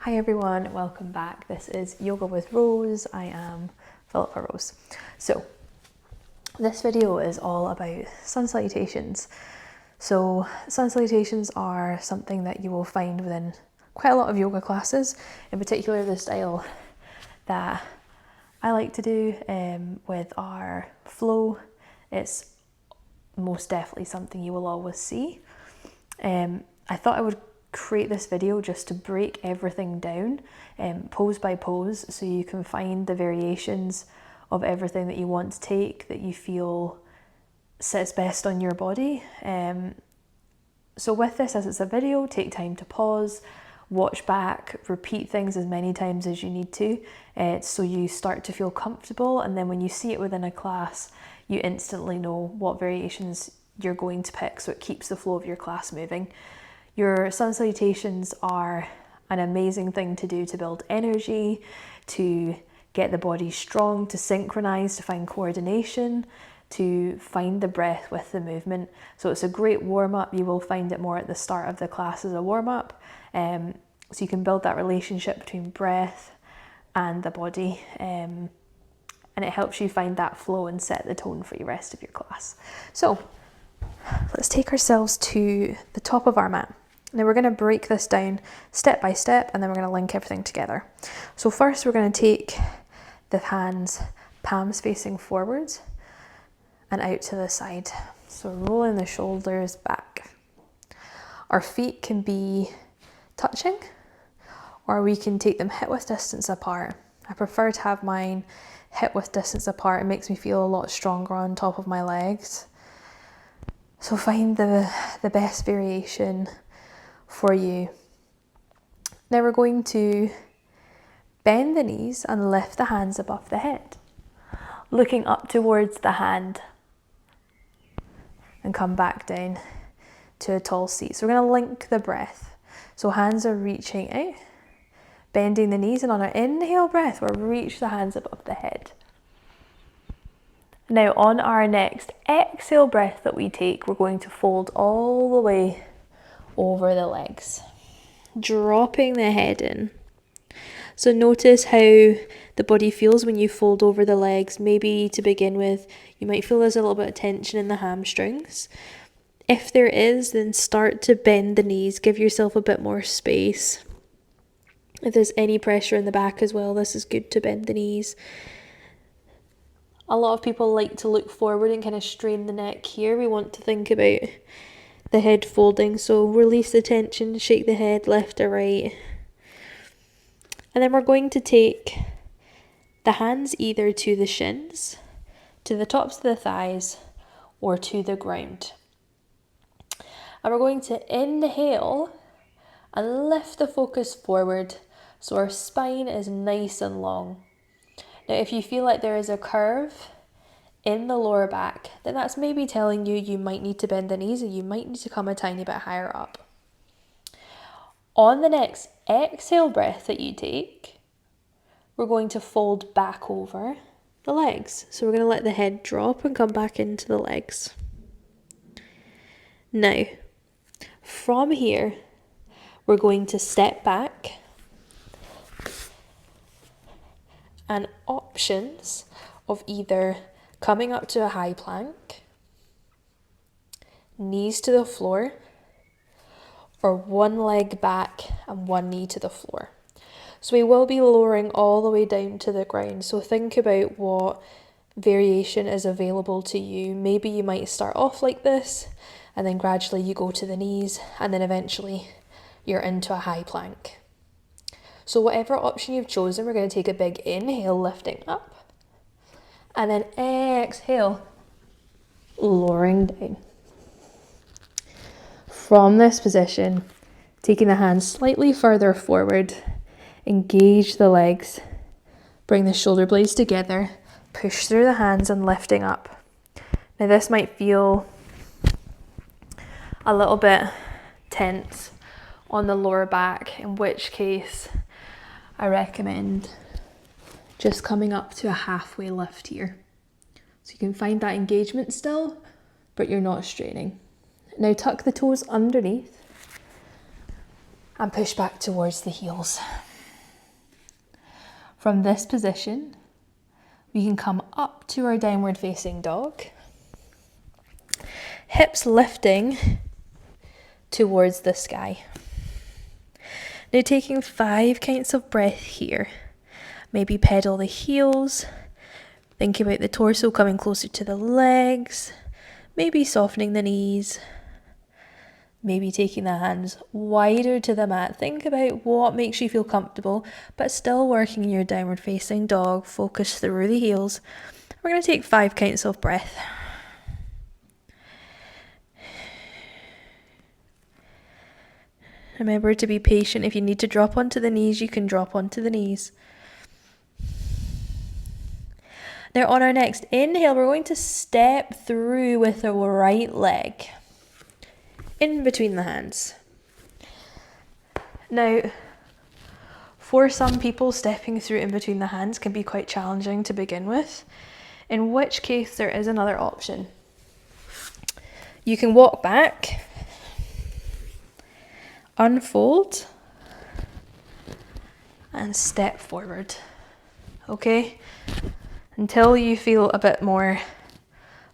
Hi everyone, welcome back. This is Yoga with Rose. I am Philippa Rose. So this video is all about sun salutations. So sun salutations are something that you will find within quite a lot of yoga classes, in particular the style that I like to do with our flow. It's most definitely something you will always see. I thought I would create this video just to break everything down pose by pose, so you can find the variations of everything that you want to take that you feel sits best on your body. So with this, as it's a video, take time to pause, watch back, repeat things as many times as you need to, so you start to feel comfortable, and then when you see it within a class you instantly know what variations you're going to pick, so it keeps the flow of your class moving. Your sun salutations are an amazing thing to do to build energy, to get the body strong, to synchronize, to find coordination, to find the breath with the movement. So it's a great warm-up. You will find it more at the start of the class as a warm-up. So you can build that relationship between breath and the body. And it helps you find that flow and set the tone for the rest of your class. So let's take ourselves to the top of our mat. Now we're going to break this down step by step, and then we're going to link everything together. So first we're going to take the hands palms facing forwards and out to the side. So rolling the shoulders back. Our feet can be touching, or we can take them hip width distance apart. I prefer to have mine hip width distance apart. It makes me feel a lot stronger on top of my legs. So find the best variation for you. Now we're going to bend the knees and lift the hands above the head, looking up towards the hand, and come back down to a tall seat. So we're going to link the breath. So hands are reaching out, bending the knees, and on our inhale breath we'll reach the hands above the head. Now on our next exhale breath that we take, we're going to fold all the way over the legs, dropping the head in. So notice how the body feels when you fold over the legs. Maybe to begin with, you might feel there's a little bit of tension in the hamstrings. If there is, then start to bend the knees, give yourself a bit more space. If there's any pressure in the back as well, this is good to bend the knees. A lot of people like to look forward and kind of strain the neck here. We want to think about the head folding, so release the tension, shake the head left to right. And then we're going to take the hands either to the shins, to the tops of the thighs, or to the ground. And we're going to inhale and lift the focus forward so our spine is nice and long. Now if you feel like there is a curve in the lower back, then that's maybe telling you you might need to bend the knees, and you might need to come a tiny bit higher up. On the next exhale breath that you take, we're going to fold back over the legs. So we're going to let the head drop and come back into the legs. Now, from here, we're going to step back, and options of either coming up to a high plank, knees to the floor, or one leg back and one knee to the floor. So we will be lowering all the way down to the ground. So think about what variation is available to you. Maybe you might start off like this, and then gradually you go to the knees, and then eventually you're into a high plank. So whatever option you've chosen, we're going to take a big inhale, lifting up, and then exhale, lowering down. From this position, taking the hands slightly further forward, engage the legs, bring the shoulder blades together, push through the hands and lifting up. Now this might feel a little bit tense on the lower back, in which case I recommend just coming up to a halfway lift here. So you can find that engagement still, but you're not straining. Now tuck the toes underneath and push back towards the heels. From this position, we can come up to our downward facing dog. Hips lifting towards the sky. Now taking 5 counts of breath here. Maybe pedal the heels. Think about the torso coming closer to the legs. Maybe softening the knees. Maybe taking the hands wider to the mat. Think about what makes you feel comfortable, but still working in your downward facing dog. Focus through the heels. We're going to take 5 counts of breath. Remember to be patient. If you need to drop onto the knees, you can drop onto the knees. Now on our next inhale, we're going to step through with the right leg in between the hands. Now, for some people, stepping through in between the hands can be quite challenging to begin with, in which case there is another option. You can walk back, unfold, and step forward, okay? Until you feel a bit more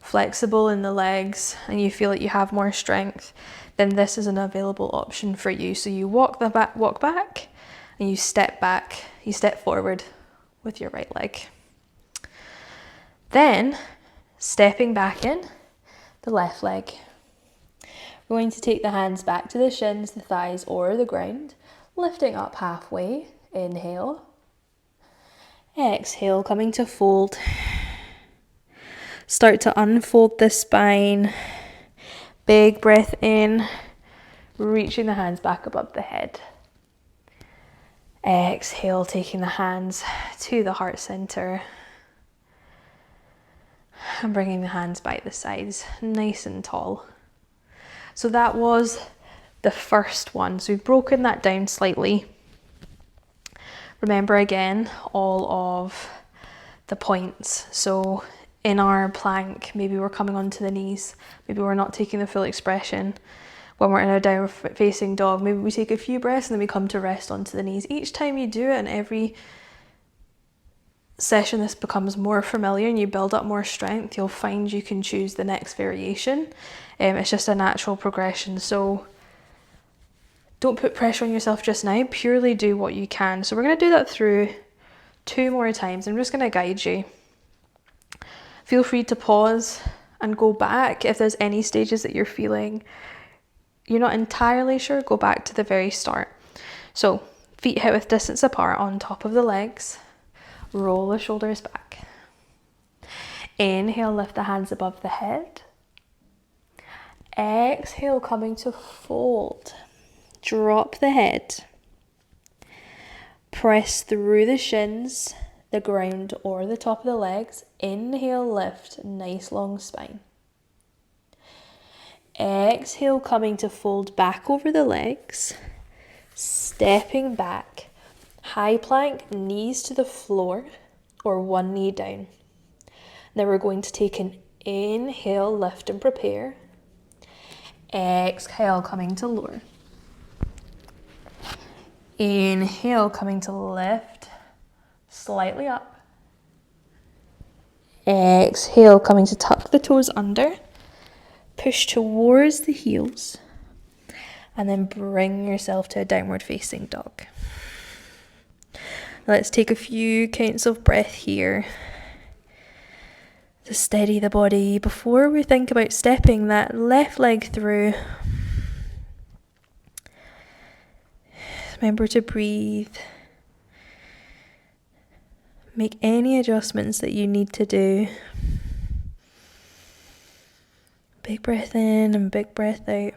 flexible in the legs and you feel like you have more strength, then this is an available option for you. So you walk back, and you step back, you step forward with your right leg. Then, stepping back in, the left leg. We're going to take the hands back to the shins, the thighs, or the ground, lifting up halfway. Inhale. Exhale, coming to fold. Start to unfold the spine. Big breath in, reaching the hands back above the head. Exhale, taking the hands to the heart center. And bringing the hands by the sides, nice and tall. So that was the first one. So we've broken that down slightly. Remember again all of the points. So in our plank, maybe we're coming onto the knees. Maybe we're not taking the full expression. When we're in a downward facing dog, maybe we take a few breaths and then we come to rest onto the knees. Each time you do it, and every session this becomes more familiar and you build up more strength, you'll find you can choose the next variation. It's just a natural progression. So don't put pressure on yourself just now, purely do what you can. So we're going to do that through 2 more times. I'm just going to guide you. Feel free to pause and go back if there's any stages that you're feeling you're not entirely sure, go back to the very start. So feet hip width distance apart on top of the legs. Roll the shoulders back. Inhale, lift the hands above the head. Exhale, coming to fold. Drop the head. Press through the shins, the ground or the top of the legs. Inhale, lift, nice long spine. Exhale, coming to fold back over the legs. Stepping back. High plank, knees to the floor or one knee down. Now we're going to take an inhale, lift and prepare. Exhale, coming to lower. Inhale, coming to lift, slightly up. Exhale, coming to tuck the toes under. Push towards the heels. And then bring yourself to a downward facing dog. Let's take a few counts of breath here to steady the body before we think about stepping that left leg through. Remember to breathe. Make any adjustments that you need to do. Big breath in and big breath out.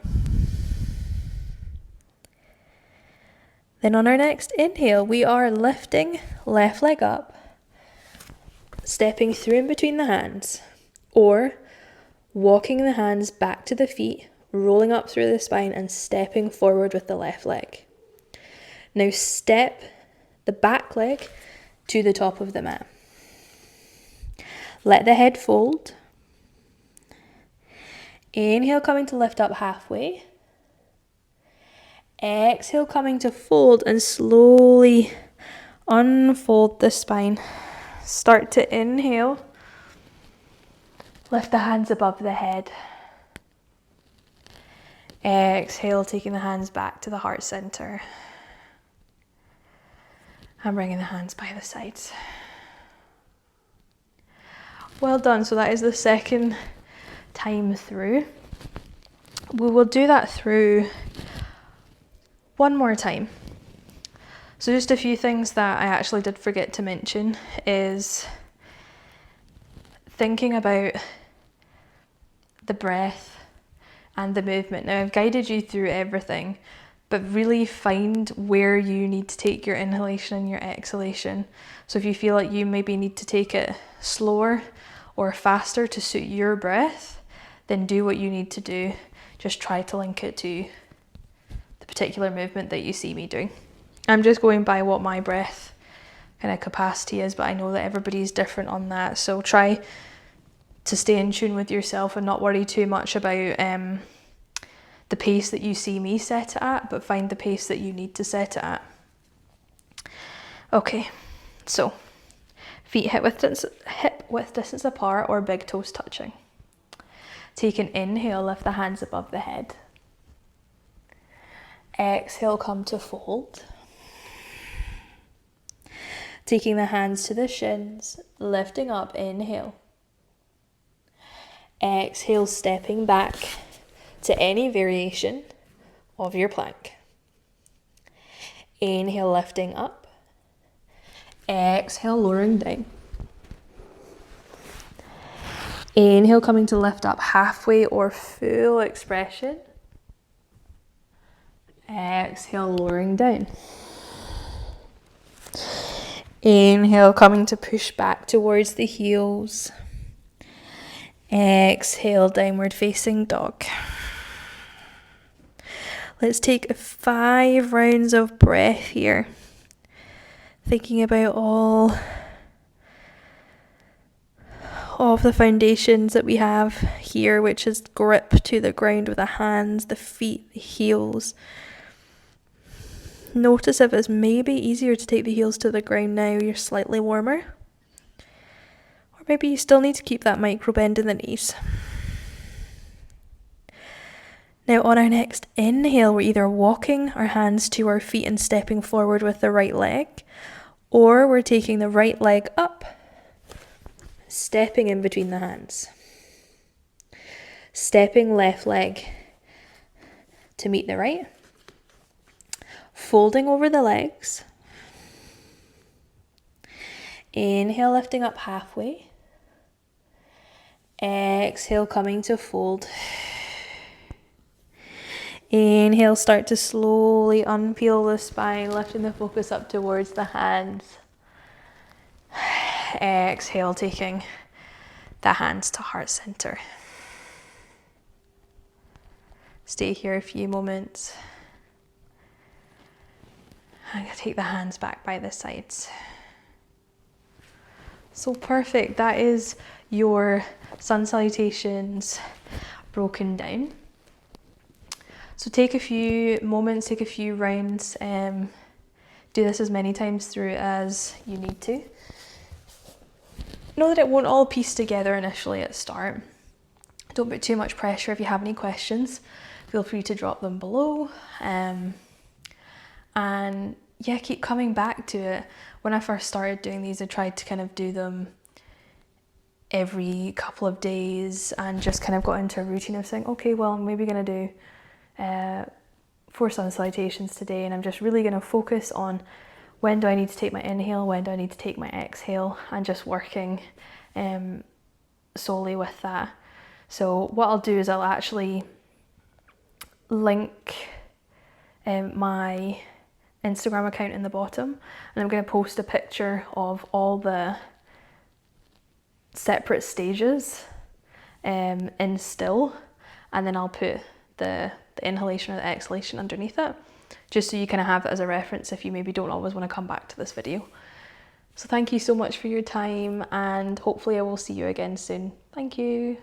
Then on our next inhale, we are lifting left leg up, stepping through in between the hands, or walking the hands back to the feet, rolling up through the spine and stepping forward with the left leg. Now step the back leg to the top of the mat. Let the head fold. Inhale, coming to lift up halfway. Exhale, coming to fold and slowly unfold the spine. Start to inhale. Lift the hands above the head. Exhale, taking the hands back to the heart center. And bringing the hands by the sides. Well done. So that is the second time through. We will do that through one more time. So just a few things that I actually did forget to mention is thinking about the breath and the movement. Now I've guided you through everything, but really find where you need to take your inhalation and your exhalation. So if you feel like you maybe need to take it slower or faster to suit your breath, then do what you need to do. Just try to link it to the particular movement that you see me doing. I'm just going by what my breath kind of capacity is, but I know that everybody's different on that. So try to stay in tune with yourself and not worry too much about the pace that you see me set it at, but find the pace that you need to set it at. Okay, so feet hip width distance apart or big toes touching. Take an inhale, lift the hands above the head. Exhale, come to fold. Taking the hands to the shins, lifting up, inhale. Exhale, stepping back to any variation of your plank. Inhale, lifting up. Exhale, lowering down. Inhale, coming to lift up halfway or full expression. Exhale, lowering down. Inhale, coming to push back towards the heels. Exhale, downward facing dog. Let's take 5 rounds of breath here. Thinking about all of the foundations that we have here, which is grip to the ground with the hands, the feet, the heels. Notice if it's maybe easier to take the heels to the ground now you're slightly warmer. Or maybe you still need to keep that micro bend in the knees. Now on our next inhale, we're either walking our hands to our feet and stepping forward with the right leg, or we're taking the right leg up, stepping in between the hands. Stepping left leg to meet the right. Folding over the legs. Inhale, lifting up halfway. Exhale, coming to fold. Inhale, start to slowly unpeel the spine, lifting the focus up towards the hands. Exhale, taking the hands to heart center. Stay here a few moments. I'm going to take the hands back by the sides. So perfect. That is your Sun Salutations broken down. So take a few moments, take a few rounds. Do this as many times through as you need to. Know that it won't all piece together initially at the start. Don't put too much pressure. If you have any questions, feel free to drop them below. And yeah, keep coming back to it. When I first started doing these, I tried to kind of do them every couple of days and just kind of got into a routine of saying, okay, well, I'm maybe going to do 4 Sun Salutations today, and I'm just really going to focus on when do I need to take my inhale, when do I need to take my exhale, and just working solely with that. So what I'll do is I'll actually link my Instagram account in the bottom, and I'm going to post a picture of all the separate stages in still, and then I'll put the inhalation or the exhalation underneath it, just so you kind of have it as a reference if you maybe don't always want to come back to this video. So thank you so much for your time, and hopefully I will see you again soon. Thank you.